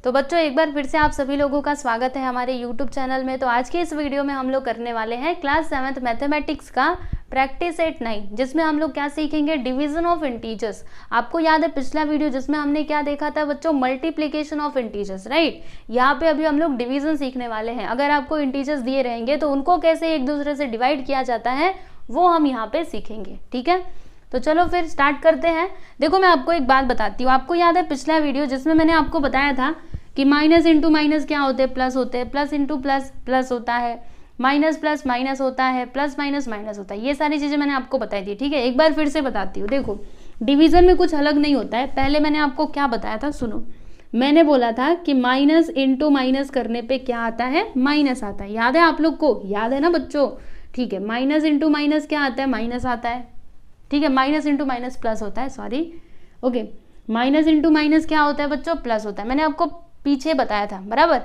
तो बच्चों एक बार फिर से आप सभी लोगों का स्वागत है हमारे YouTube चैनल में। तो आज के इस वीडियो में हम लोग करने वाले हैं क्लास 7th मैथमेटिक्स का प्रैक्टिस एट 9, जिसमें हम लोग क्या सीखेंगे, डिवीजन ऑफ इंटीजर्स। आपको याद है पिछला वीडियो जिसमें हमने क्या देखा था बच्चों, मल्टीप्लिकेशन ऑफ इंटीजर्स, राइट। यहाँ पे अभी हम लोग डिवीजन सीखने वाले हैं। अगर आपको इंटीजर्स दिए रहेंगे तो उनको कैसे एक दूसरे से डिवाइड किया जाता है वो हम यहाँ पे सीखेंगे, ठीक है। तो चलो फिर स्टार्ट करते हैं। देखो मैं आपको एक बात बताती हूँ। आपको याद है पिछला वीडियो जिसमें मैंने आपको बताया था कि माइनस इंटू माइनस क्या होते हैं, प्लस होते हैं, प्लस इंटू प्लस प्लस होता है, माइनस प्लस माइनस होता है, प्लस माइनस माइनस होता है। ये सारी चीज़ें मैंने आपको बताई थी, ठीक है। एक बार फिर से बताती हूँ। देखो डिवीजन में कुछ अलग नहीं होता है। पहले मैंने आपको क्या बताया था, सुनो। मैंने बोला था कि माइनस इंटू माइनस करने पे क्या आता है, माइनस आता है। याद है आप लोग को, याद है ना बच्चों, ठीक है। माइनस इंटू माइनस क्या आता है, माइनस आता है, ठीक है। माइनस इंटू माइनस प्लस होता है, sorry, okay. Minus into minus क्या होता है बच्चों, प्लस होता है। मैंने आपको पीछे बताया था, बराबर।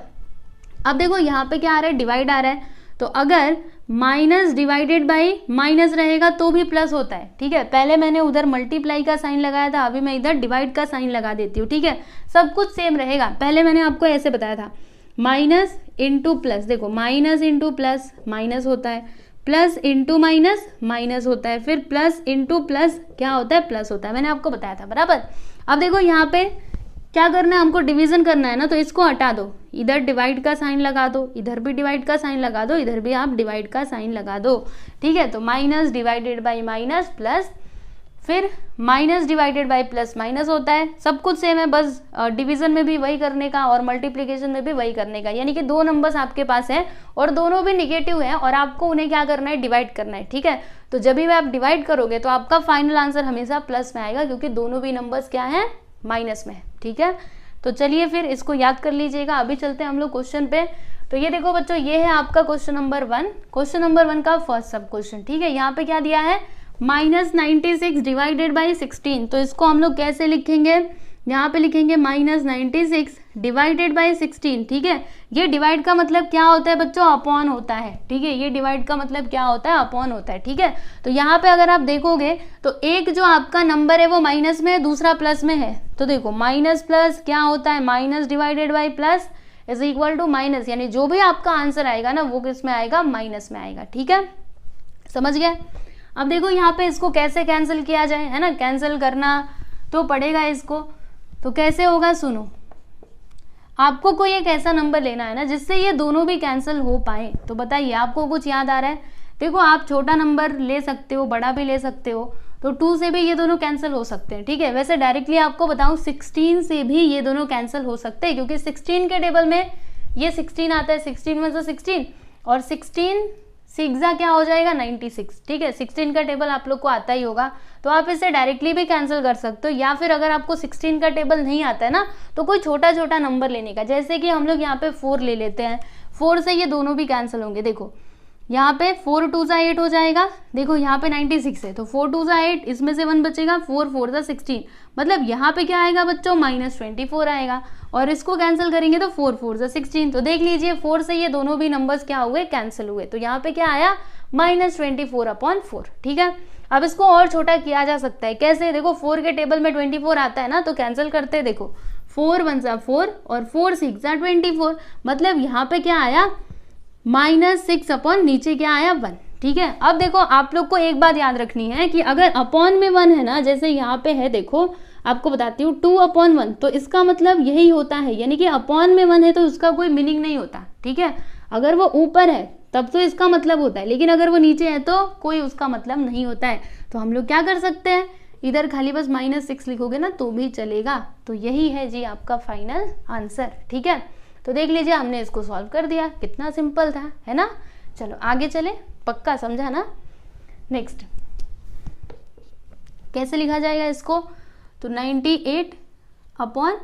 अब देखो यहाँ पे क्या आ रहा है, डिवाइड आ रहा है। तो अगर माइनस डिवाइडेड बाई माइनस रहेगा तो भी प्लस होता है, ठीक है। पहले मैंने उधर मल्टीप्लाई का साइन लगाया था, अभी मैं इधर डिवाइड का साइन लगा देती हूँ, ठीक है। सब कुछ सेम रहेगा। पहले मैंने आपको ऐसे बताया था, माइनस इंटू प्लस, देखो माइनस इंटू प्लस माइनस होता है, प्लस इंटू माइनस माइनस होता है, फिर प्लस इंटू प्लस क्या होता है, प्लस होता है। मैंने आपको बताया था, बराबर। अब देखो यहाँ पे क्या करना है, हमको डिवीजन करना है ना, तो इसको हटा दो, इधर डिवाइड का साइन लगा दो, इधर भी डिवाइड का साइन लगा दो, इधर भी आप डिवाइड का साइन लगा दो, ठीक है। तो minus divided by minus plus, फिर minus divided by plus minus होता है। सब कुछ सेम है, बस डिवीजन में भी वही करने का और मल्टीप्लिकेशन में भी वही करने का। यानी कि दो नंबर्स आपके पास हैं और दोनों भी निगेटिव हैं और आपको उन्हें क्या करना है, डिवाइड करना है, ठीक है। तो जब भी आप डिवाइड करोगे तो आपका फाइनल आंसर हमेशा प्लस में आएगा, क्योंकि दोनों भी नंबर्स क्या हैं, माइनस में, ठीक है। तो चलिए फिर इसको याद कर लीजिएगा। अभी चलते हैं हम लोग क्वेश्चन पे। तो ये देखो बच्चों, ये है आपका क्वेश्चन नंबर 1। क्वेश्चन नंबर 1 का फर्स्ट सब क्वेश्चन, ठीक है। यहाँ पे क्या दिया है, माइनस 96 डिवाइडेड बाई 16। तो इसको हम लोग कैसे लिखेंगे, यहाँ पे लिखेंगे माइनस 96 डिवाइडेड बाई 16, ठीक है। ये डिवाइड का मतलब क्या होता है बच्चों, अपॉन होता है, ठीक है। ये डिवाइड का मतलब क्या होता है, अपॉन होता है, ठीक है। तो यहाँ पे अगर आप देखोगे तो एक जो आपका नंबर है वो माइनस में है, दूसरा प्लस में है। तो देखो माइनस प्लस क्या होता है, minus divided by plus is equal to minus, यानी जो भी आपका आंसर आएगा ना वो किस में आएगा, माइनस में आएगा, ठीक है। समझ गए। अब देखो यहाँ पे इसको कैसे कैंसिल किया जाए, है ना, कैंसिल करना तो पड़ेगा इसको। तो कैसे होगा, सुनो। आपको कोई एक ऐसा नंबर लेना है ना जिससे ये दोनों भी कैंसिल हो पाए। तो बताइए आपको कुछ याद आ रहा है। देखो आप छोटा नंबर ले सकते हो, बड़ा भी ले सकते हो। तो 2 से भी ये दोनों कैंसिल हो सकते हैं, ठीक है। वैसे डायरेक्टली आपको बताऊं 16 से भी ये दोनों कैंसिल हो सकते हैं, क्योंकि 16 के टेबल में ये 16 आता है, 16 में से 16 और 16 सिक्सा क्या हो जाएगा, 96, ठीक है। 16 का टेबल आप लोग को आता ही होगा, तो आप इसे डायरेक्टली भी कैंसिल कर सकते हो। या फिर अगर आपको 16 का टेबल नहीं आता है ना, तो कोई छोटा छोटा नंबर लेने का, जैसे कि हम लोग यहाँ पे 4 ले लेते हैं। 4 से ये दोनों भी कैंसिल होंगे। देखो यहाँ पे 4 2 जा 8 हो जाएगा। देखो यहाँ पे 96 है तो 4 2 जा 8, इसमें से 1 बचेगा, 4 4 जा 16। मतलब यहाँ पे क्या आएगा बच्चों, माइनस 24 आएगा। और इसको कैंसिल करेंगे तो 4 4 जा 16। तो देख लीजिए 4 से ये दोनों भी नंबर्स क्या हुए, कैंसिल हुए। तो यहाँ पे क्या आया, माइनस 24/4, ठीक है। अब इसको और छोटा किया जा सकता है, कैसे, देखो 4 के टेबल में 24 आता है ना, तो कैंसिल करते हैं। देखो 4 1 जा 4 और 4 6 जा 24। मतलब यहाँ पे क्या आया, माइनस 6 अपॉन नीचे क्या आया, 1, ठीक है। अब देखो आप लोग को एक बात याद रखनी है कि अगर अपॉन में 1 है ना, जैसे यहाँ पे है, देखो आपको बताती हूँ 2/1, तो इसका मतलब यही होता है। यानी कि अपॉन में 1 है तो उसका कोई मीनिंग नहीं होता, ठीक है। अगर वो ऊपर है तब तो इसका मतलब होता है, लेकिन अगर वो नीचे है तो कोई उसका मतलब नहीं होता है। तो हम लोग क्या कर सकते हैं, इधर खाली बस -6 लिखोगे ना तो भी चलेगा। तो यही है जी आपका फाइनल आंसर, ठीक है। तो देख लीजिए हमने इसको सॉल्व कर दिया, कितना सिंपल था, है ना। चलो आगे चले, पक्का समझा ना। नेक्स्ट कैसे लिखा जाएगा इसको, तो 98 अपॉन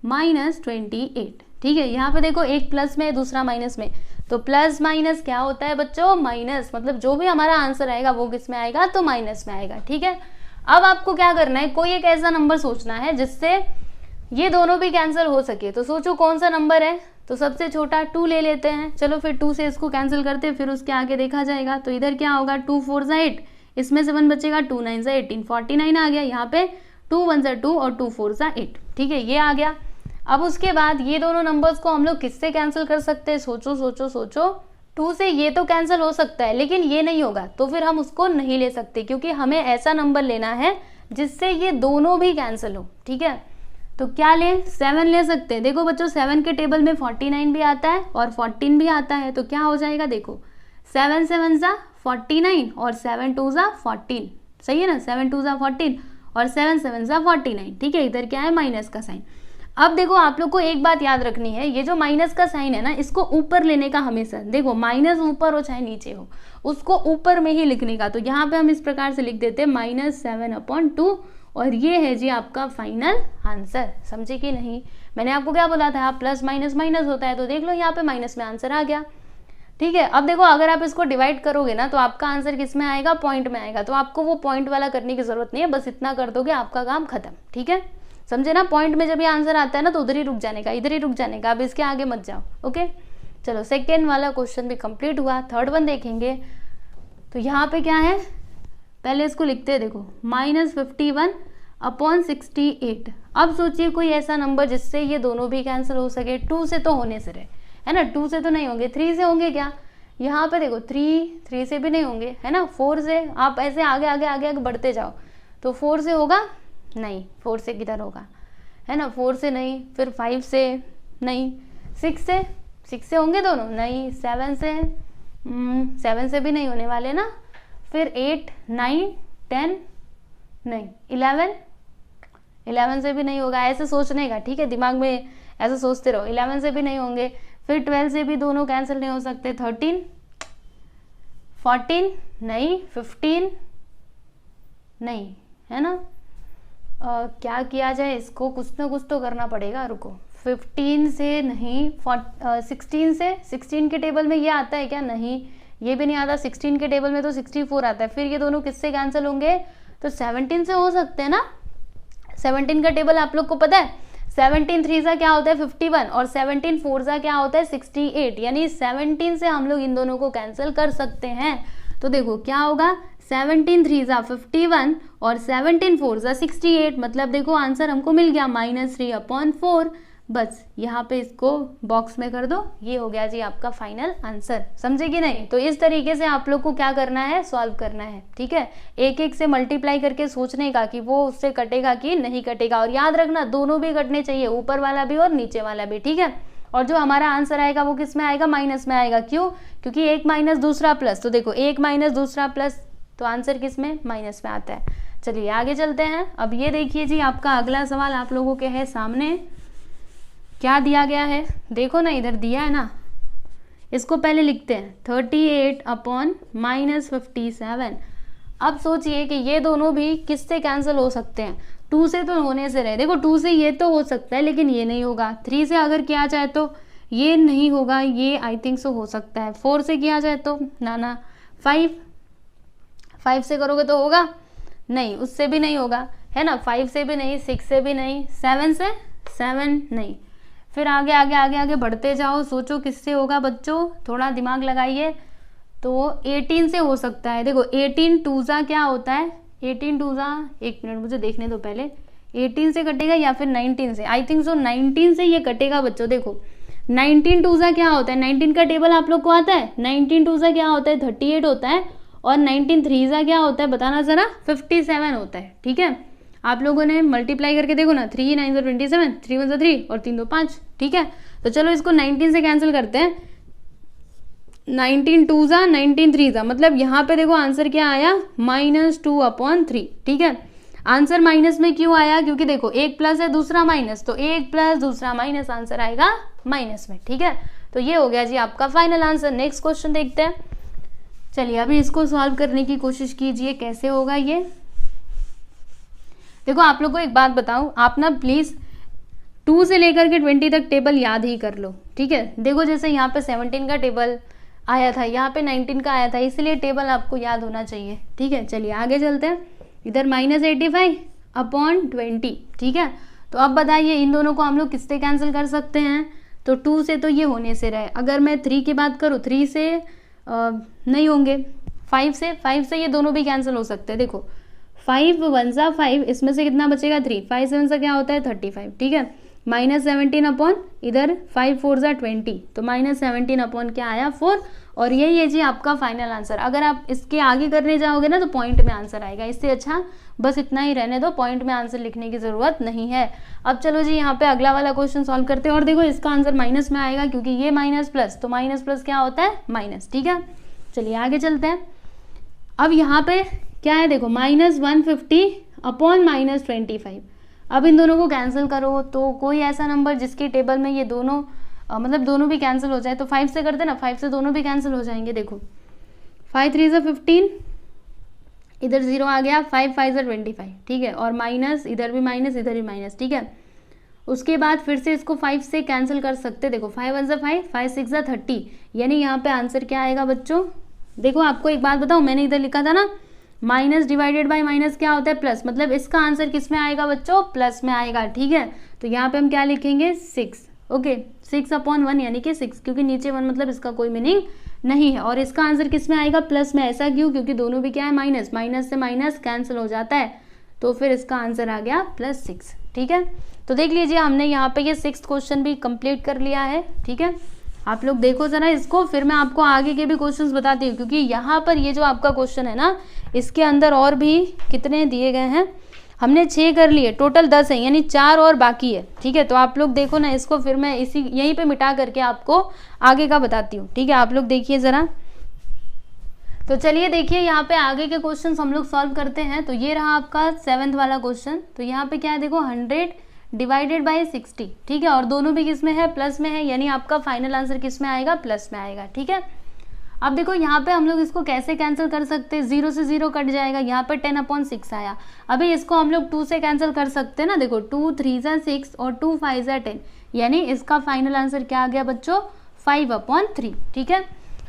-28, ठीक है। यहाँ पे देखो एक प्लस में दूसरा माइनस में, तो प्लस माइनस क्या होता है बच्चों, माइनस। मतलब जो भी हमारा आंसर आएगा वो किस में आएगा, तो माइनस में आएगा, ठीक है। अब आपको क्या करना है, कोई एक ऐसा नंबर सोचना है जिससे ये दोनों भी कैंसिल हो सके। तो सोचो कौन सा नंबर है, तो सबसे छोटा 2 ले लेते हैं। चलो फिर 2 से इसको कैंसिल करते हैं, फिर उसके आगे देखा जाएगा। तो इधर क्या होगा, 2 4 जा 8, इसमें से 1 बचेगा, 2 9 जा 18, 49 आ गया। यहाँ पे 2 1 जा 2 और 2 4 जा 8, ठीक है, ये आ गया। अब उसके बाद ये दोनों नंबर्स को हम लोग किससे कैंसिल कर सकते हैं, सोचो सोचो सोचो। 2 से ये तो कैंसिल हो सकता है लेकिन ये नहीं होगा, तो फिर हम उसको नहीं ले सकते, क्योंकि हमें ऐसा नंबर लेना है जिससे ये दोनों भी कैंसिल हो। ठीक है, तो क्या लें, 7 ले सकते हैं। देखो बच्चों 7 के टेबल में 49 भी आता है और 14 भी आता है, तो क्या हो जाएगा, देखो 7 7 ज़ा 49 और 7 2 ज़ा 14, सही है ना, 7 2 ज़ा 14 और 7 7 ज़ा 49। ठीक है, इधर क्या है, माइनस का साइन। अब देखो आप लोग को एक बात याद रखनी है, ये जो माइनस का साइन है ना, इसको ऊपर लेने का हमेशा, देखो माइनस ऊपर हो चाहे नीचे हो, उसको ऊपर में ही लिखने का। तो यहाँ पे हम इस प्रकार से लिख देते हैं -7/2 और ये है जी आपका फाइनल आंसर। समझे कि नहीं, मैंने आपको क्या बोला था, आप प्लस माइनस माइनस होता है, तो देख लो यहाँ पे माइनस में आंसर आ गया। ठीक है, अब देखो अगर आप इसको डिवाइड करोगे ना तो आपका आंसर किस में आएगा, पॉइंट में आएगा। तो आपको वो पॉइंट वाला करने की जरूरत नहीं है, बस इतना कर दोगे आपका काम खत्म। ठीक है, समझे ना, पॉइंट में जब ये आंसर आता है ना तो उधर ही रुक जाने का, इधर ही रुक जाने का, अब इसके आगे मत जाओ। ओके, चलो सेकेंड वाला क्वेश्चन भी कंप्लीट हुआ, थर्ड वन देखेंगे। तो यहाँ पे क्या है, पहले इसको लिखते हैं, देखो -51/68। अब सोचिए कोई ऐसा नंबर जिससे ये दोनों भी कैंसिल हो सके। 2 से तो होने से रहे, है ना, 2 से तो नहीं होंगे, 3 से होंगे क्या, यहाँ पे देखो 3 से भी नहीं होंगे, है ना, 4 से, आप ऐसे आगे आगे आगे आगे बढ़ते जाओ, तो 4 से होगा नहीं, 4 से किधर होगा, है ना, 4 से नहीं, फिर 5 से नहीं, 6 से होंगे दोनों नहीं, 7 से भी नहीं होने वाले ना, फिर 8 9 10 नहीं, 11 से भी नहीं होगा, ऐसे सोचने का। ठीक है, दिमाग में ऐसे सोचते रहो, 11 से भी नहीं होंगे, फिर 12 से भी दोनों कैंसिल नहीं हो सकते, 13 14 नहीं, 15 नहीं, है ना। क्या किया जाए इसको, कुछ ना कुछ तो करना पड़ेगा, रुको। 15 से नहीं, 16 से, 16 के टेबल में ये आता है क्या, नहीं ये भी नहीं आता, 16 के टेबल में तो 64 आता है, फिर ये दोनों किससे कैंसिल होंगे, तो 17 से हो सकते हैं ना। 17 का टेबल आप लोग को पता है, 17 3 सा क्या होता है 51 और 17 4 सा क्या होता है 68, यानी 17 से हम लोग इन दोनों को कैंसिल कर सकते हैं। तो देखो क्या होगा, 17 3 सा 51 और 17 4 सा 68, मतलब देखो आंसर हमको मिल गया -3/4। बस यहाँ पे इसको बॉक्स में कर दो, ये हो गया जी आपका फाइनल आंसर। समझे कि नहीं, तो इस तरीके से आप लोग को क्या करना है, सॉल्व करना है। ठीक है, एक एक से मल्टीप्लाई करके सोचने का कि वो उससे कटेगा कि नहीं कटेगा, और याद रखना दोनों भी कटने चाहिए, ऊपर वाला भी और नीचे वाला भी। ठीक है, और जो हमारा आंसर आएगा वो किस में आएगा, माइनस में आएगा। क्यों, क्योंकि एक माइनस दूसरा प्लस, तो देखो एक माइनस दूसरा प्लस, तो आंसर किस में, माइनस में आता है। चलिए आगे चलते हैं। अब ये देखिए जी आपका अगला सवाल आप लोगों के है सामने, क्या दिया गया है, देखो ना इधर दिया है ना, इसको पहले लिखते हैं 38/-57। अब सोचिए कि ये दोनों भी किससे कैंसिल हो सकते हैं, 2 से तो होने से रहे, देखो 2 से ये तो हो सकता है लेकिन ये नहीं होगा, 3 से अगर किया जाए तो ये नहीं होगा, ये आई थिंक सो हो सकता है, 4 से किया जाए तो ना, 5 से करोगे तो होगा नहीं, उससे भी नहीं होगा, है ना, 5 से भी नहीं, 6 से भी नहीं, 7 नहीं, फिर आगे आगे आगे आगे बढ़ते जाओ, सोचो किससे होगा बच्चों, थोड़ा दिमाग लगाइए। तो 18 से हो सकता है, देखो 18 2 ज़ा क्या होता है, 18 2 ज़ा, एक मिनट मुझे देखने दो पहले, 18 से कटेगा या फिर 19 से, आई थिंक सो 19 से ये कटेगा बच्चों। देखो 19 2 ज़ा क्या होता है, 19 का टेबल आप लोग को आता है, 19 2 ज़ा क्या होता है 38 होता है, और 19 3 ज़ा क्या होता है बताना जरा, 57 होता है। ठीक है, आप लोगों ने मल्टीप्लाई करके देखो ना, 3 9 27, 3 1 3 और 3 2 5। ठीक है, तो चलो इसको 19 से कैंसिल करते हैं, 19 2 ज़ा 19 3 ज़ा, मतलब यहाँ पे देखो आंसर क्या आया, -2/3। ठीक है, आंसर माइनस में क्यों आया, क्योंकि देखो एक प्लस है दूसरा माइनस, तो एक प्लस दूसरा माइनस, आंसर आएगा माइनस में। ठीक है, तो ये हो गया जी आपका फाइनल आंसर। नेक्स्ट क्वेश्चन देखते हैं। चलिए अभी इसको सॉल्व करने की कोशिश कीजिए, कैसे होगा ये। देखो आप लोग को एक बात बताऊं, आप ना प्लीज 2 से लेकर के 20 तक टेबल याद ही कर लो। ठीक है, देखो जैसे यहाँ पे 17 का टेबल आया था, यहाँ पे 19 का आया था, इसलिए टेबल आपको याद होना चाहिए। ठीक है, चलिए आगे चलते हैं। इधर -85/20। ठीक है, तो अब बताइए इन दोनों को हम लोग किससे कैंसिल कर सकते हैं, तो 2 से तो ये होने से रहे, अगर मैं 3 की बात करूँ 3 से नहीं होंगे, 5 से ये दोनों भी कैंसिल हो सकते हैं। देखो 5 1 ज़ा 5, इसमें से कितना बचेगा 3, 5 7 सा क्या होता है 35। ठीक है, -17 अपॉन इधर 5 4 ज़ा 20, तो -17 अपॉन क्या आया 4, और यही है जी आपका फाइनल आंसर। अगर आप इसके आगे करने जाओगे ना तो पॉइंट में आंसर आएगा, इससे अच्छा बस इतना ही रहने दो, पॉइंट में आंसर लिखने की ज़रूरत नहीं है। अब चलो जी यहाँ पे अगला वाला क्वेश्चन सॉल्व करते हैं, और देखो इसका आंसर माइनस में आएगा क्योंकि ये माइनस प्लस, तो माइनस प्लस क्या होता है माइनस, ठीक है। चलिए आगे चलते हैं। अब यहाँ पे क्या है देखो -150 अपॉन -25, अब इन दोनों को कैंसिल करो तो कोई ऐसा नंबर जिसके टेबल में ये दोनों मतलब दोनों भी कैंसिल हो जाए, तो 5 से करते ना, 5 से दोनों भी कैंसिल हो जाएंगे। देखो 5 3 ज़ा 15, इधर 0 आ गया, 5 5 ज़ा 25, ठीक है, और माइनस इधर भी माइनस इधर भी माइनस, ठीक है। उसके बाद फिर से इसको 5 से कैंसिल कर सकते, देखो 5 1 ज़ा 5, 5 6 ज़ा 30, यानी यहाँ पे आंसर क्या आएगा बच्चों। देखो आपको एक बात बताऊँ, मैंने इधर लिखा था ना माइनस डिवाइडेड बाय माइनस क्या होता है प्लस, मतलब इसका आंसर किस में आएगा बच्चों प्लस में आएगा, ठीक है। तो यहाँ पे हम क्या लिखेंगे 6, ओके 6 अपॉन 1 यानी कि 6, क्योंकि नीचे 1 मतलब इसका कोई मीनिंग नहीं है, और इसका आंसर किस में आएगा प्लस में। ऐसा क्यों, क्योंकि दोनों भी क्या है माइनस, माइनस से माइनस कैंसिल हो जाता है, तो फिर इसका आंसर आ गया +6, ठीक है। तो देख लीजिए हमने यहाँ पे ये 6th क्वेश्चन भी कंप्लीट कर लिया है, ठीक है। आप लोग देखो जरा इसको, फिर मैं आपको आगे के भी क्वेश्चंस बताती हूँ, क्योंकि यहाँ पर ये जो आपका क्वेश्चन है ना इसके अंदर और भी कितने दिए गए हैं, हमने 6 कर लिए, टोटल 10 है, यानी 4 और बाकी है, ठीक है। तो आप लोग देखो ना इसको, फिर मैं इसी यहीं पे मिटा करके आपको आगे का बताती हूँ, ठीक है। आप लोग देखिए ज़रा, तो चलिए देखिए यहाँ पे आगे के क्वेश्चन हम लोग सॉल्व करते हैं। तो ये रहा आपका 7th वाला क्वेश्चन। तो यहाँ पे क्या है देखो 100 डिवाइडेड बाय 60, ठीक है, और दोनों भी किस में है प्लस में है, यानी आपका फाइनल आंसर किस में आएगा प्लस में आएगा, ठीक है। अब देखो यहाँ पे हम लोग इसको कैसे कैंसिल कर सकते हैं, 0 से 0 कट जाएगा, यहाँ पे 10 अपॉन 6 आया। अभी इसको हम लोग 2 से कैंसिल कर सकते हैं ना, देखो 2 3 ज़ा 6 और 2 5 ज़ा 10, यानी इसका फाइनल आंसर क्या आ गया बच्चों 5 अपॉन 3, ठीक है।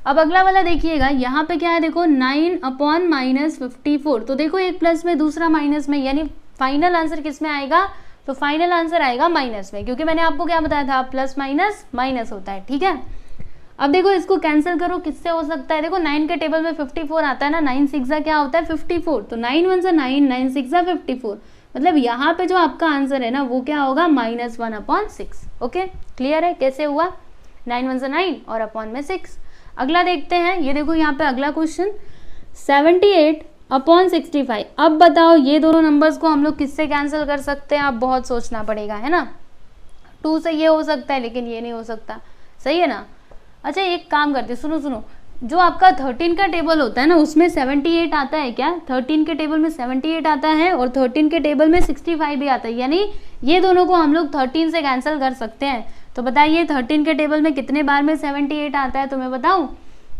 अब अगला वाला देखिएगा, यहाँ पे क्या है देखो 9 अपॉन -54, तो देखो एक प्लस में दूसरा माइनस में, यानी फाइनल आंसर किस में आएगा, तो फाइनल आंसर आएगा माइनस में, क्योंकि मैंने आपको क्या बताया था प्लस माइनस माइनस होता है, ठीक है। अब देखो इसको कैंसिल करो, किससे हो सकता है, देखो 9 के टेबल में 54 आता है ना, 9 6 ज़ा क्या होता है 54, तो 9 1 ज़ा 9, 9 6 ज़ा 54, मतलब यहाँ पे जो आपका आंसर है ना वो क्या होगा -1 अपॉन 6, ओके क्लियर है कैसे हुआ, 9 1 ज़ा 9 और अपॉन में 6। अगला देखते हैं, ये देखो यहाँ पे अगला क्वेश्चन 78 अपॉन 65। अब बताओ ये दोनों नंबर्स को हम लोग किससे कैंसिल कर सकते हैं, आप बहुत सोचना पड़ेगा है ना। 2 से ये हो सकता है लेकिन ये नहीं हो सकता, सही है ना। अच्छा एक काम करते, सुनो सुनो, जो आपका 13 का टेबल होता है ना उसमें 78 आता है क्या, 13 के टेबल में 78 आता है और 13 के टेबल में 65 भी आता है, यानी ये दोनों को हम लोग 13 से कैंसिल कर सकते हैं। तो बताइए 13 के टेबल में कितने बार में 78 आता है, तो मैं बताऊं,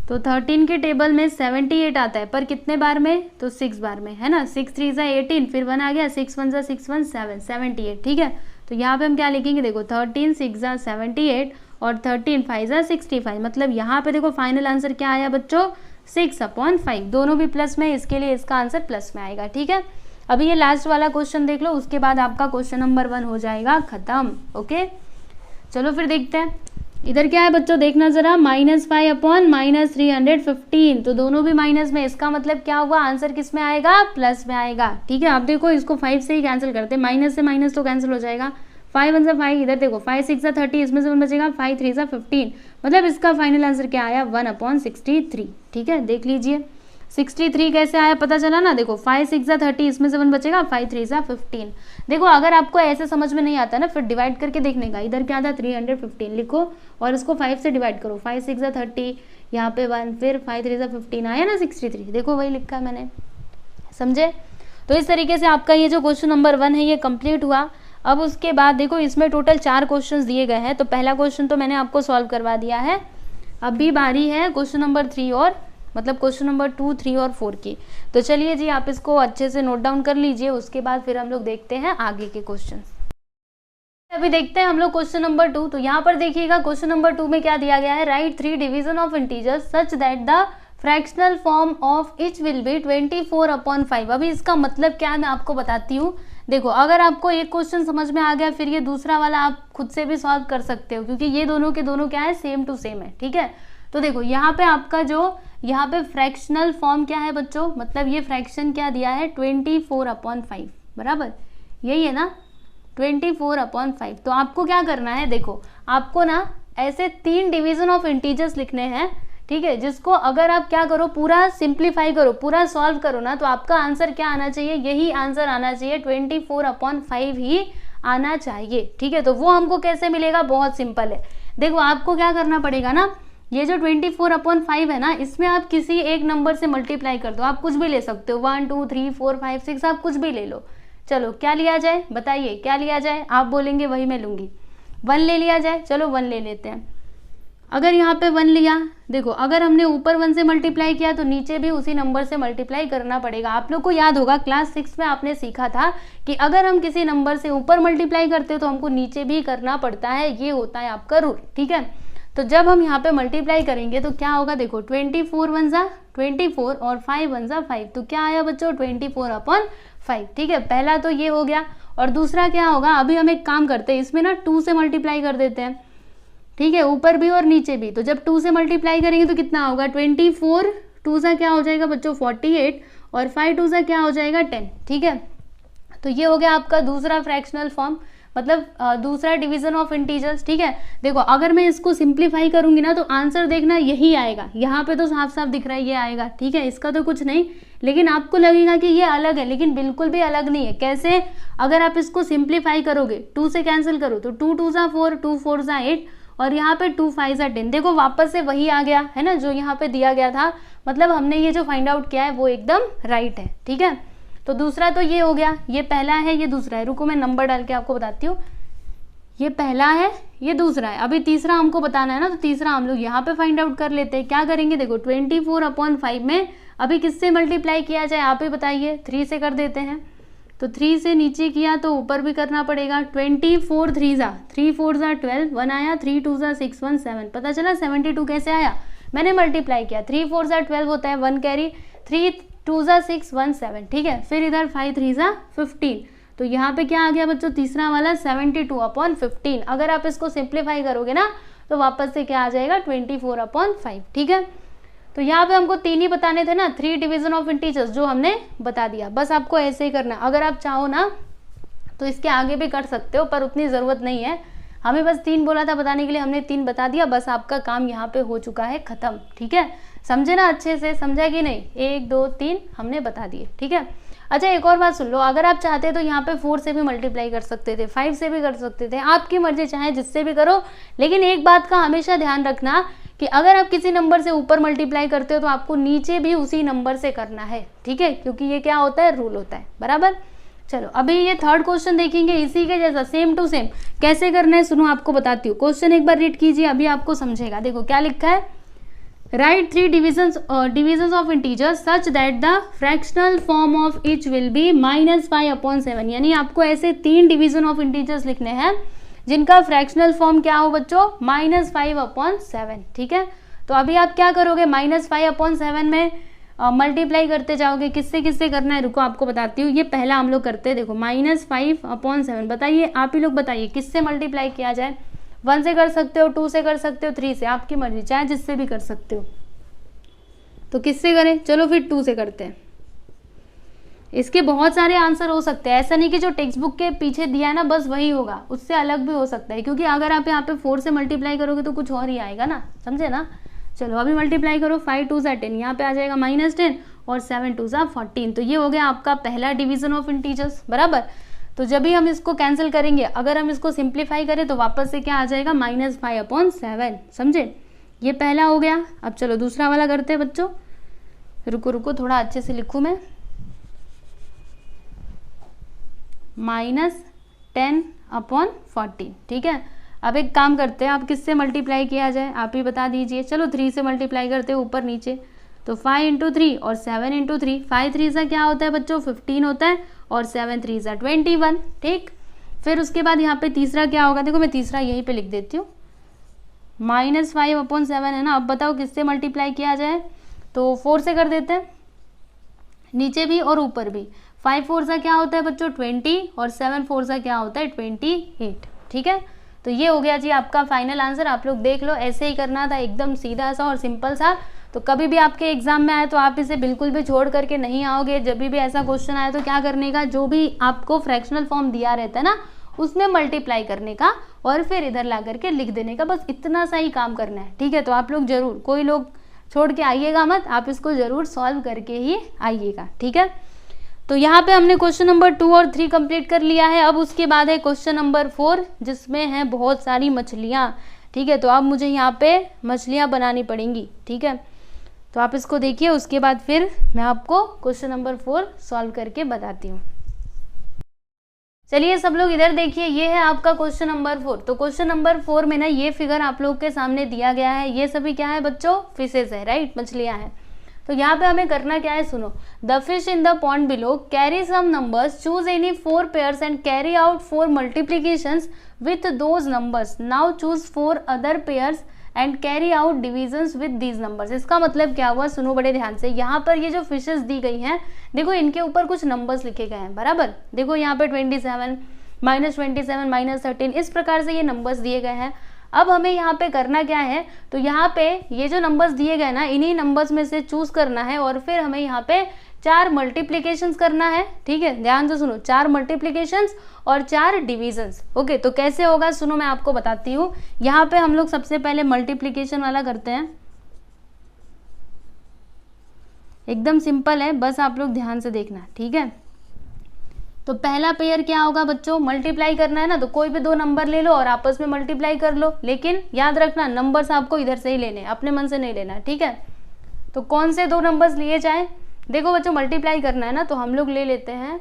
तो 13 के टेबल में 78 आता है पर कितने बार में, तो 6 बार में, है ना। 6 3 ज़ा 18, फिर 1 आ गया, 6 1 ज़ा 6 1 7, 78, ठीक है। तो यहाँ पे हम क्या लिखेंगे देखो 13 6 ज़ा 78 और 13 5 ज़ा 65, मतलब यहाँ पे देखो फाइनल आंसर क्या आया बच्चों 6 अपॉन 5, दोनों भी प्लस में, इसके लिए इसका आंसर प्लस में आएगा, ठीक है। अभी ये लास्ट वाला क्वेश्चन देख लो, उसके बाद आपका क्वेश्चन नंबर 1 हो जाएगा खत्म, ओके। चलो फिर देखते हैं, इधर क्या है बच्चों देखना जरा, -5 अपॉन -315, तो दोनों भी माइनस में, इसका मतलब क्या हुआ आंसर किस में आएगा प्लस में आएगा, ठीक है। आप देखो इसको 5 से ही कैंसिल करते हैं, माइनस से माइनस तो कैंसिल हो जाएगा, 5 1 ज़ा 5, इधर देखो 5 6 ज़ा 30, इसमें से 1 बचेगा, 5 3 ज़ा 15, मतलब इसका फाइनल आंसर क्या आया 1 अपॉन 63, ठीक है। देख लीजिए 63 कैसे आया पता चला ना, देखो 5 6 ज़ा 30, इसमें से 1 बचेगा, 5 3 ज़ा 15। देखो अगर आपको ऐसे समझ में नहीं आता ना फिर डिवाइड करके देखने का, इधर क्या था 315 लिखो और इसको 5 से डिवाइड करो, 5 6 ज़ा 30, यहाँ पे 1, फिर 5 3 ज़ा 15 आया ना 63, देखो वही लिखा मैंने, समझे। तो इस तरीके से आपका ये जो क्वेश्चन नंबर 1 है ये कंप्लीट हुआ। अब उसके बाद देखो इसमें टोटल 4 क्वेश्चंस दिए गए हैं, तो पहला क्वेश्चन तो मैंने आपको सॉल्व करवा दिया है, अभी बारी है क्वेश्चन नंबर 3 और मतलब क्वेश्चन नंबर 2 3 और 4 की। तो चलिए जी आप इसको अच्छे से नोट डाउन कर लीजिए, उसके बाद फिर हम लोग देखते हैं आगे के क्वेश्चन। अभी देखते हैं हम लोग क्वेश्चन नंबर 2। तो यहाँ पर देखिएगा क्वेश्चन नंबर 2 में क्या दिया गया है, right 3 division of integers such that the fractional form of each will be 24 upon 5। अभी इसका मतलब क्या है मैं आपको बताती हूँ। देखो अगर आपको एक क्वेश्चन समझ में आ गया फिर ये दूसरा वाला आप खुद से भी सॉल्व कर सकते हो, क्योंकि ये दोनों के दोनों क्या है सेम टू सेम है, ठीक है। तो देखो यहाँ पे आपका जो यहाँ पे फ्रैक्शनल फॉर्म क्या है बच्चों, मतलब ये फ्रैक्शन क्या दिया है 24 अपॉन 5, बराबर यही है ना 24/5। तो आपको क्या करना है, देखो आपको ना ऐसे 3 डिवीजन ऑफ इंटीजर्स लिखने हैं, ठीक है, जिसको अगर आप क्या करो, पूरा सिंप्लीफाई करो, पूरा सॉल्व करो ना, तो आपका आंसर क्या आना चाहिए, यही आंसर आना चाहिए, 24/5 ही आना चाहिए। ठीक है, तो वो हमको कैसे मिलेगा, बहुत सिंपल है। देखो आपको क्या करना पड़ेगा ना, ये जो 24/5 है ना, इसमें आप किसी एक नंबर से मल्टीप्लाई कर दो, आप कुछ भी ले सकते हो, 1 2 3 4 5 6, आप कुछ भी ले लो। चलो क्या लिया जाए, बताइए क्या लिया जाए, आप बोलेंगे वही मैं लूंगी। 1 ले लिया जाए, चलो 1 ले लेते हैं। अगर यहाँ पे 1 लिया, देखो अगर हमने ऊपर 1 से मल्टीप्लाई किया तो नीचे भी उसी नंबर से मल्टीप्लाई करना पड़ेगा। आप लोग को याद होगा क्लास 6 में आपने सीखा था कि अगर हम किसी नंबर से ऊपर मल्टीप्लाई करते हो तो हमको नीचे भी करना पड़ता है, ये होता है आपका रूल। ठीक है, तो जब हम यहाँ पे मल्टीप्लाई करेंगे तो क्या होगा, देखो 24 1 जा 24 और 5 1 जा 5, तो क्या आया बच्चों, 24/5। ठीक है, पहला तो ये हो गया। और दूसरा क्या होगा, अभी हम एक काम करते हैं, इसमें ना 2 से मल्टीप्लाई कर देते हैं। ठीक है, ऊपर भी और नीचे भी, तो जब 2 से मल्टीप्लाई करेंगे तो कितना होगा, 24 2 सा क्या हो जाएगा बच्चों 48 और 5 2 सा क्या हो जाएगा 10। ठीक है, तो ये हो गया आपका दूसरा फ्रैक्शनल फॉर्म, मतलब दूसरा डिवीजन ऑफ इंटीजर्स। ठीक है, देखो अगर मैं इसको सिंप्लीफाई करूंगी ना तो आंसर देखना यही आएगा, यहाँ पे तो साफ साफ दिख रहा है ये आएगा। ठीक है, इसका तो कुछ नहीं, लेकिन आपको लगेगा कि ये अलग है, लेकिन बिल्कुल भी अलग नहीं है। कैसे, अगर आप इसको सिंप्लीफाई करोगे, 2 से कैंसिल करो तो 2 2 सा 4 2 4 सा 8 और यहाँ पे 2 5 सा 10, देखो वापस से वही आ गया है ना जो यहाँ पे दिया गया था, मतलब हमने ये जो फाइंड आउट किया है वो एकदम राइट है। ठीक है, तो दूसरा तो ये हो गया, ये पहला है ये दूसरा है, रुको मैं नंबर डाल के आपको बताती हूँ, ये पहला है ये दूसरा है, अभी तीसरा हमको बताना है ना, तो तीसरा हम लोग यहाँ पे फाइंड आउट कर लेते हैं। क्या करेंगे, देखो 24/5 में अभी किससे मल्टीप्लाई किया जाए, आप ही बताइए, 3 से कर देते हैं। तो 3 से नीचे किया तो ऊपर भी करना पड़ेगा, 24 3 जा 3 4 जा 12, 1 आया, 3 2 जा 6 1 7, पता चला 72 कैसे आया, मैंने मल्टीप्लाई किया, 3 4 जा 12 होता है, 1 कैरी, 3 2 जा 6 1 7। ठीक है, फिर इधर 5 3 जा 15, तो यहाँ पे क्या आ गया बच्चों, तीसरा वाला 72/15। अगर आप इसको सिंप्लीफाई करोगे ना तो वापस से क्या आ जाएगा, 24/5। ठीक है, तो यहाँ पे हमको 3 ही बताने थे ना, 3 डिवीजन ऑफ इंटीजर्स, जो हमने बता दिया। बस आपको ऐसे ही करना, अगर आप चाहो ना तो इसके आगे भी कर सकते हो, पर उतनी ज़रूरत नहीं है, हमें बस 3 बोला था बताने के लिए, हमने 3 बता दिया, बस आपका काम यहाँ पे हो चुका है खत्म। ठीक है, समझे ना, अच्छे से समझा कि नहीं, 1 2 3 हमने बता दिए। ठीक है, अच्छा एक और बात सुन लो, अगर आप चाहते तो यहाँ पे 4 से भी मल्टीप्लाई कर सकते थे, 5 से भी कर सकते थे, आपकी मर्जी, चाहे जिससे भी करो, लेकिन एक बात का हमेशा ध्यान रखना कि अगर आप किसी नंबर से ऊपर मल्टीप्लाई करते हो तो आपको नीचे भी उसी नंबर से करना है। ठीक है, क्योंकि ये क्या होता है, रूल होता है, बराबर। चलो अभी ये थर्ड क्वेश्चन देखेंगे, इसी के जैसा सेम टू सेम कैसे करना है, सुनो आपको बताती हूँ। क्वेश्चन एक बार रीड कीजिए, अभी आपको समझेगा। देखो क्या लिखा है, right 3 divisions of integers such that the fractional form of each will be -5/7, यानी आपको ऐसे 3 डिवीजन ऑफ इंटीजर्स लिखने हैं जिनका फ्रैक्शनल फॉर्म क्या हो बच्चों, -5/7। ठीक है, तो अभी आप क्या करोगे, -5/7 में मल्टीप्लाई करते जाओगे, किससे किससे करना है, रुको आपको बताती हूँ। ये पहला हम लोग करते हैं, देखो -5/7, बताइए आप ही लोग बताइए किससे मल्टीप्लाई किया जाए, 1 से कर सकते हो, 2 से कर सकते हो, 3 से, आपकी मर्जी, चाहे जिससे भी कर सकते हो। तो किससे करें, चलो फिर 2 से करते हैं। इसके बहुत सारे आंसर हो सकते हैं, ऐसा नहीं कि जो टेक्स्ट बुक के पीछे दिया है ना बस वही होगा, उससे अलग भी हो सकता है, क्योंकि अगर आप यहाँ पे 4 से मल्टीप्लाई करोगे तो कुछ और ही आएगा ना, समझे ना। चलो अभी मल्टीप्लाई करो, 5 2 जा 10, यहाँ पे आ जाएगा -10 और 7 2 जा 14, तो ये हो गया आपका पहला डिवीजन ऑफ इंटीजर्स, बराबर। तो जब भी हम इसको कैंसिल करेंगे, अगर हम इसको सिंप्लीफाई करें तो वापस से क्या आ जाएगा, -5/7, समझे, ये पहला हो गया। अब चलो दूसरा वाला करते हैं बच्चों, रुको रुको थोड़ा अच्छे से लिखूं मैं, -10/14। ठीक है, अब एक काम करते हैं, आप किससे मल्टीप्लाई किया जाए आप ही बता दीजिए, चलो 3 से मल्टीप्लाई करते हैं ऊपर नीचे, तो 5 × 3 और 7 × 3, 5 3 सा क्या होता है बच्चों, 15 होता है, और 7 3 सा 21। ठीक, फिर उसके बाद यहाँ पे तीसरा क्या होगा, देखो मैं तीसरा यहीं पे लिख देती हूँ, -5/7 है ना। अब बताओ किससे मल्टीप्लाई किया जाए, तो 4 से कर देते हैं, नीचे भी और ऊपर भी। 5 4 सा क्या होता है बच्चों 20 और 7 4 सा क्या होता है 28। ठीक है, तो ये हो गया जी आपका फाइनल आंसर। आप लोग देख लो, ऐसे ही करना था, एकदम सीधा सा और सिंपल सा। तो कभी भी आपके एग्जाम में आए तो आप इसे बिल्कुल भी छोड़ करके नहीं आओगे। जब भी ऐसा क्वेश्चन आए तो क्या करने का, जो भी आपको फ्रैक्शनल फॉर्म दिया रहता है ना उसमें मल्टीप्लाई करने का और फिर इधर ला करके लिख देने का, बस इतना सा ही काम करना है। ठीक है, तो आप लोग जरूर, कोई लोग छोड़ के आइएगा मत, आप इसको जरूर सॉल्व करके ही आइएगा। ठीक है, तो यहाँ पे हमने क्वेश्चन नंबर 2 और 3 कंप्लीट कर लिया है। अब उसके बाद है क्वेश्चन नंबर 4 जिसमें है बहुत सारी मछलियाँ। ठीक है, तो अब मुझे यहाँ पे मछलियाँ बनानी पड़ेंगी। ठीक है, तो आप इसको देखिए, उसके बाद फिर मैं आपको क्वेश्चन नंबर 4 सॉल्व करके बताती हूँ। चलिए सब लोग इधर देखिए, ये है आपका क्वेश्चन नंबर 4। तो क्वेश्चन नंबर 4 में ना ये फिगर आप लोग के सामने दिया गया है, ये सभी क्या है बच्चों, फिशेज है, राइट, मछलियाँ हैं। तो यहाँ पे हमें करना क्या है, सुनो, the fish in the pond below carry some numbers, choose any 4 pairs and carry out 4 multiplications with those numbers, now choose 4 other pairs and carry out divisions with these numbers. इसका मतलब क्या हुआ, सुनो बड़े ध्यान से। यहाँ पर ये जो फिशेस दी गई हैं, देखो इनके ऊपर कुछ नंबर्स लिखे गए हैं, बराबर। देखो यहाँ पे 27, -27, -13, इस प्रकार से ये नंबर्स दिए गए हैं। अब हमें यहाँ पे करना क्या है, तो यहाँ पे ये जो नंबर्स दिए गए ना, इन्हीं नंबर्स में से चूज करना है और फिर हमें यहाँ पे 4 मल्टीप्लीकेशंस करना है। ठीक है, ध्यान से सुनो, 4 मल्टीप्लीकेशंस और 4 डिविजन्स। ओके, तो कैसे होगा सुनो, मैं आपको बताती हूँ। यहाँ पे हम लोग सबसे पहले मल्टीप्लीकेशन वाला करते हैं, एकदम सिंपल है, बस आप लोग ध्यान से देखना। ठीक है, तो पहला पेयर क्या होगा बच्चों, मल्टीप्लाई करना है ना, तो कोई भी 2 नंबर ले लो और आपस में मल्टीप्लाई कर लो, लेकिन याद रखना नंबर्स आपको इधर से ही लेने, अपने मन से नहीं लेना। ठीक है, तो कौन से 2 नंबर्स लिए जाए, देखो बच्चों मल्टीप्लाई करना है ना, तो हम लोग ले लेते हैं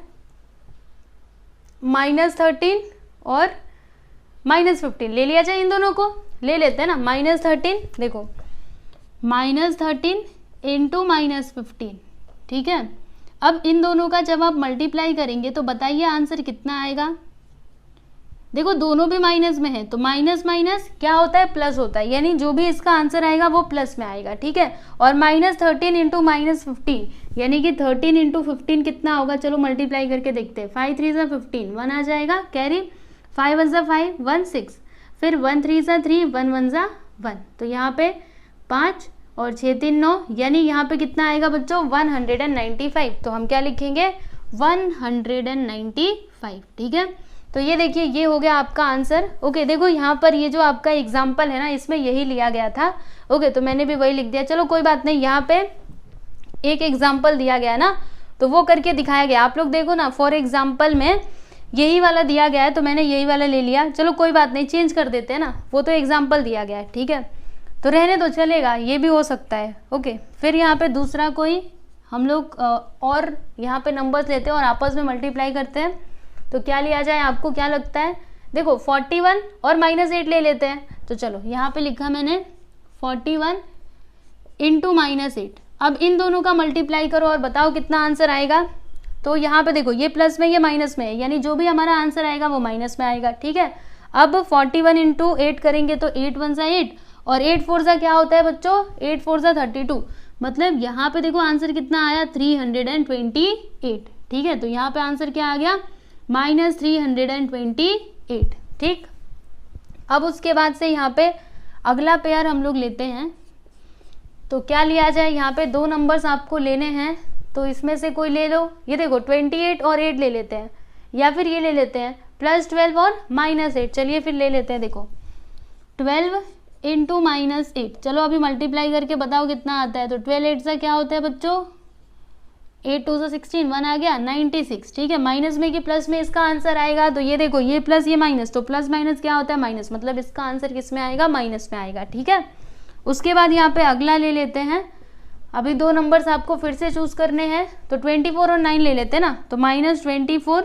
-13 और -15, ले लिया जाए, इन दोनों को ले लेते हैं ना। -13, देखो -13 इंटू -15। ठीक है, अब इन दोनों का जब आप मल्टीप्लाई करेंगे तो बताइए आंसर कितना आएगा। देखो दोनों भी माइनस में है, तो माइनस माइनस क्या होता है, प्लस होता है, यानी जो भी इसका आंसर आएगा वो प्लस में आएगा। ठीक है, और -13 इंटू -15 यानी कि 13 इंटू 15 कितना होगा, चलो मल्टीप्लाई करके देखते हैं। 5 3 15, 1 आ जाएगा कैरी, 5 1 5 1 6, फिर 1 3 3 1 1 1, तो यहाँ पे 5 और 6 3 9, यानी यहाँ पे कितना आएगा बच्चों, 195। तो हम क्या लिखेंगे, 195। ठीक है, तो ये देखिए ये हो गया आपका आंसर। ओके, देखो यहाँ पर ये जो आपका एग्जाम्पल है ना, इसमें यही लिया गया था। ओके, तो मैंने भी वही लिख दिया, चलो कोई बात नहीं। यहाँ पे एक एग्जाम्पल दिया गया ना, तो वो करके दिखाया गया। आप लोग देखो ना, फॉर एग्जाम्पल में यही वाला दिया गया है, तो मैंने यही वाला ले लिया। चलो कोई बात नहीं, चेंज कर देते हैं ना, वो तो एग्जाम्पल दिया गया है। ठीक है, तो रहने दो, चलेगा, ये भी हो सकता है। ओके, फिर यहाँ पे दूसरा कोई हम लोग और यहाँ पे नंबर्स लेते हैं और आपस में मल्टीप्लाई करते हैं। तो क्या लिया जाए, आपको क्या लगता है, देखो 41 और -8 ले लेते हैं। तो चलो यहाँ पे लिखा मैंने 41 इंटू -8। अब इन दोनों का मल्टीप्लाई करो और बताओ कितना आंसर आएगा। तो यहाँ पे देखो ये प्लस में ये माइनस में है, यानी जो भी हमारा आंसर आएगा वो माइनस में आएगा। ठीक है, अब 41 इंटू 8 करेंगे तो 8 1 8 और 8 4 क्या होता है बच्चों, 8 4 32, मतलब यहाँ पे देखो आंसर कितना आया, 328। ठीक है, तो यहाँ पे आंसर क्या आ गया, -328। ठीक, अब उसके बाद से यहाँ पे अगला पेयर हम लोग लेते हैं। तो क्या लिया जाए, यहाँ पे 2 नंबर्स आपको लेने हैं, तो इसमें से कोई ले लो। ये देखो 28 और 8 ले लेते हैं, या फिर ये ले लेते हैं +12 और -8। चलिए फिर ले लेते हैं, देखो 12 इंटू -8। चलो अभी मल्टीप्लाई करके बताओ कितना आता है। तो 12 8 से क्या होता है बच्चों, 8 2 से 16, 1 आ गया 96। ठीक है, माइनस में कि प्लस में इसका आंसर आएगा। तो ये देखो ये प्लस ये माइनस, तो प्लस माइनस क्या होता है, माइनस, मतलब इसका आंसर किस में आएगा, माइनस में आएगा। ठीक है, उसके बाद यहाँ पे अगला ले लेते हैं। अभी 2 नंबर्स आपको फिर से चूज करने हैं, तो 24 और 9 ले लेते हैं ना। तो -24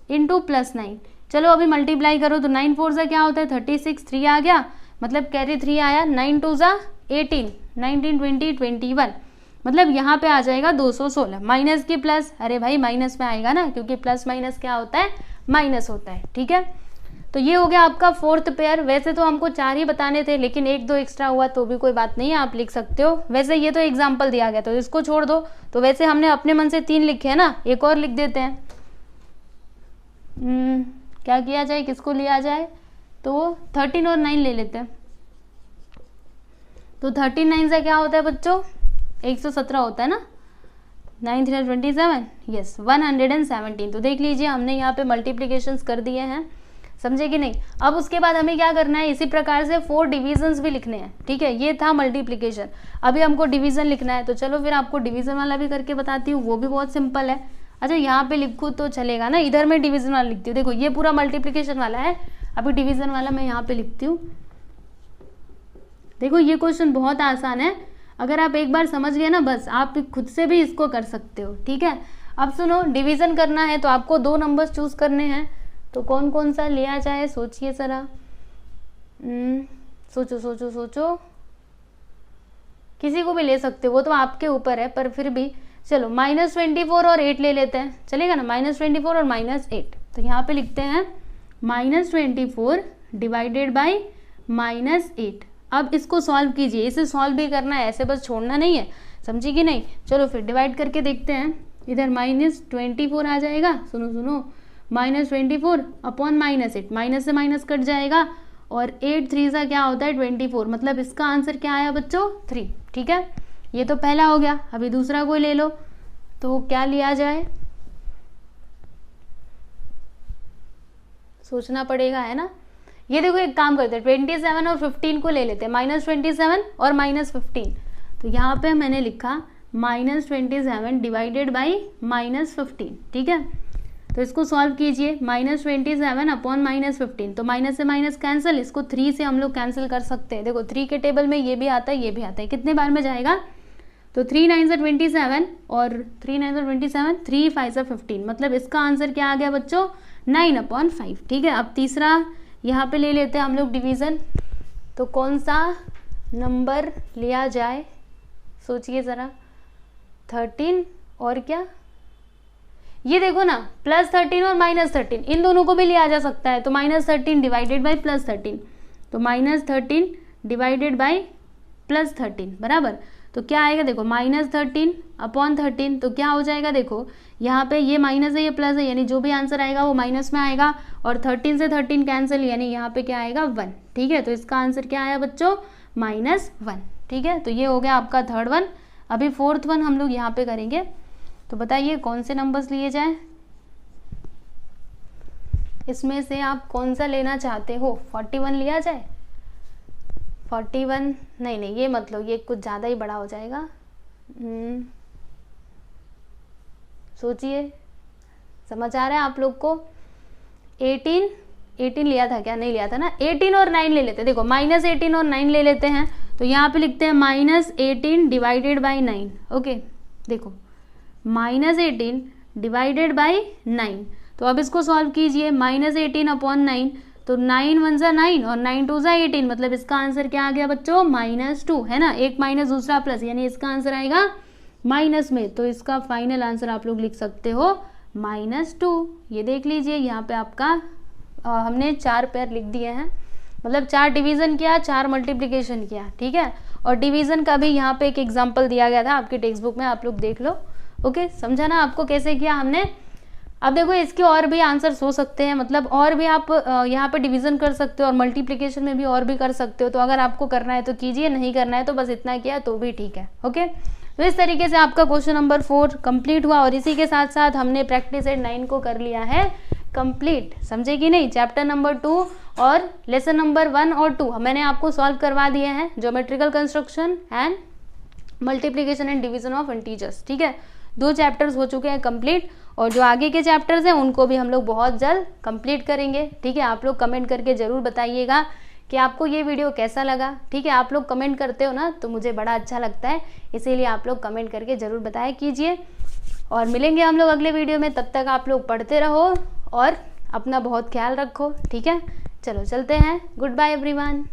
इंटू +9। चलो अभी मल्टीप्लाई करो, तो 9 4 से क्या होता है, 36, 3 आ गया, मतलब कैरी 3 आया, 9 2 18, 19 20 21, मतलब यहाँ पे आ जाएगा 216। माइनस की प्लस, अरे भाई माइनस में आएगा ना, क्योंकि प्लस माइनस क्या होता है, माइनस होता है। ठीक है, तो ये हो गया आपका 4th पेयर। वैसे तो हमको 4 ही बताने थे, लेकिन 1 2 एक्स्ट्रा हुआ तो भी कोई बात नहीं है, आप लिख सकते हो। वैसे ये तो एग्जाम्पल दिया गया, तो इसको छोड़ दो। तो वैसे हमने अपने मन से 3 लिखे हैं ना, एक और लिख देते हैं। क्या किया जाए, किसको लिया जाए, तो 13 और 9 ले लेते हैं। तो 13 9 से क्या होता है बच्चों, 117 होता है ना। 9 3 27, यस 117। तो देख लीजिए हमने यहाँ पे मल्टीप्लिकेशंस कर दिए हैं, समझे कि नहीं। अब उसके बाद हमें क्या करना है, इसी प्रकार से 4 डिविजन्स भी लिखने हैं, ठीक है। ये था मल्टीप्लिकेशन, अभी हमको डिवीजन लिखना है। तो चलो फिर आपको डिवीजन वाला भी करके बताती हूँ, वो भी बहुत सिंपल है। अच्छा यहाँ पे लिखूँ तो चलेगा ना, इधर मैं डिवीजन वाला लिखती हूँ। देखो ये पूरा मल्टीप्लिकेशन वाला है, अभी डिवीजन वाला मैं यहाँ पे लिखती हूँ। देखो ये क्वेश्चन बहुत आसान है, अगर आप एक बार समझ गए ना बस आप खुद से भी इसको कर सकते हो, ठीक है। अब सुनो, डिवीजन करना है तो आपको 2 नंबर्स चूज करने हैं, तो कौन कौन सा लिया जाए, सोचिए जरा। सोचो सोचो सोचो, किसी को भी ले सकते हो, वो तो आपके ऊपर है, पर फिर भी चलो -24 और 8 ले लेते हैं, चलेगा ना। -24 और -8, तो यहाँ पे लिखते हैं -24 डिवाइडेड बाई -8। अब इसको सॉल्व कीजिए, इसे सॉल्व भी करना है, ऐसे बस छोड़ना नहीं है, समझी कि नहीं। चलो फिर डिवाइड करके देखते हैं, इधर -24 आ जाएगा, सुनो सुनो, -24 अपॉन -8, माइनस से माइनस कट जाएगा, और 8 3 सा क्या होता है 24, मतलब इसका आंसर क्या आया बच्चों 3, ठीक है। ये तो पहला हो गया, अभी दूसरा कोई ले लो, तो क्या लिया जाए, सोचना पड़ेगा, है ना। ये देखो एक काम करते हैं, 27 और 15 को ले लेते हैं, -27 और -15। तो यहाँ पे मैंने लिखा -27 डिवाइडेड बाई -15, ठीक है। तो इसको सॉल्व कीजिए, -27 अपॉन -15, तो माइनस से माइनस कैंसिल, इसको 3 से हम लोग कैंसिल कर सकते हैं। देखो 3 के टेबल में ये भी आता है, ये भी आता है, कितने बार में जाएगा, तो 3 9 से 27 और 3 9 से 27, 3 5 से 15, मतलब इसका आंसर क्या आ गया बच्चों 9/5, ठीक है। अब तीसरा यहाँ पे ले लेते हैं हम लोग डिवीज़न, तो कौन सा नंबर लिया जाए, सोचिए ज़रा। 13 और क्या, ये देखो ना, +13 और -13 इन दोनों को भी लिया जा सकता है, तो -13 डिवाइडेड बाई +13, तो -13 डिवाइडेड बाई +13 बराबर, तो क्या आएगा देखो -13 अपॉन 13, तो क्या हो जाएगा देखो यहाँ पे ये माइनस है ये प्लस है, यानी जो भी आंसर आएगा वो माइनस में आएगा, और 13 से 13 कैंसिल, यानी यहाँ पे क्या आएगा 1, ठीक है। तो इसका आंसर क्या आया बच्चों -1, ठीक है। तो ये हो गया आपका थर्ड वन। अभी फोर्थ वन हम लोग यहाँ पे करेंगे, तो बताइए कौन से नंबर्स लिए जाएं, इसमें से आप कौन सा लेना चाहते हो। 41 लिया जाए, 41 नहीं, ये मत लो, ये कुछ ज़्यादा ही बड़ा हो जाएगा। सोचिए, समझ आ रहा है आप लोग को। 18 लिया था क्या, नहीं लिया था ना। 18 और 9 ले लेते हैं, देखो -18 और 9 ले लेते हैं, तो यहाँ पे लिखते हैं -18 डिवाइडेड बाई 9, ओके। देखो -18 डिवाइडेड बाई 9, तो अब इसको सॉल्व कीजिए, -18 अपॉन 9, तो 9 1 सा 9 और 9 2 सा 18, मतलब इसका आंसर क्या आ गया बच्चों -2, है ना। एक माइनस दूसरा प्लस, यानी इसका आंसर आएगा माइनस में, तो इसका फाइनल आंसर आप लोग लिख सकते हो -2। ये देख लीजिए यहाँ पे आपका हमने 4 पेयर लिख दिए हैं, मतलब 4 डिवीज़न किया, 4 मल्टीप्लिकेशन किया, ठीक है। और डिवीज़न का भी यहाँ पे एक एग्जाम्पल दिया गया था आपकी टेक्स्ट बुक में, आप लोग देख लो, ओके। समझा ना आपको कैसे किया हमने। अब देखो इसके और भी आंसर्स हो सकते हैं, मतलब और भी आप यहाँ पे डिवीज़न कर सकते हो, और मल्टीप्लिकेशन में भी और भी कर सकते हो। तो अगर आपको करना है तो कीजिए, नहीं करना है तो बस इतना किया तो भी ठीक है, ओके। तो इस तरीके से आपका क्वेश्चन नंबर 4 कंप्लीट हुआ, और इसी के साथ साथ हमने प्रैक्टिस सेट 9 को कर लिया है कंप्लीट, समझे कि नहीं। चैप्टर नंबर 2 और लेसन नंबर 1 और 2 मैंने आपको सॉल्व करवा दिए हैं, geometrical construction and multiplication and division of integers, ठीक है। 2 चैप्टर्स हो चुके हैं कंप्लीट, और जो आगे के चैप्टर्स हैं उनको भी हम लोग बहुत जल्द कंप्लीट करेंगे, ठीक है। आप लोग कमेंट करके ज़रूर बताइएगा कि आपको ये वीडियो कैसा लगा, ठीक है। आप लोग कमेंट करते हो ना तो मुझे बड़ा अच्छा लगता है, इसीलिए आप लोग कमेंट करके ज़रूर बताया कीजिए, और मिलेंगे हम लोग अगले वीडियो में। तब तक आप लोग पढ़ते रहो और अपना बहुत ख्याल रखो, ठीक है। चलो चलते हैं, गुड बाय एवरीवन।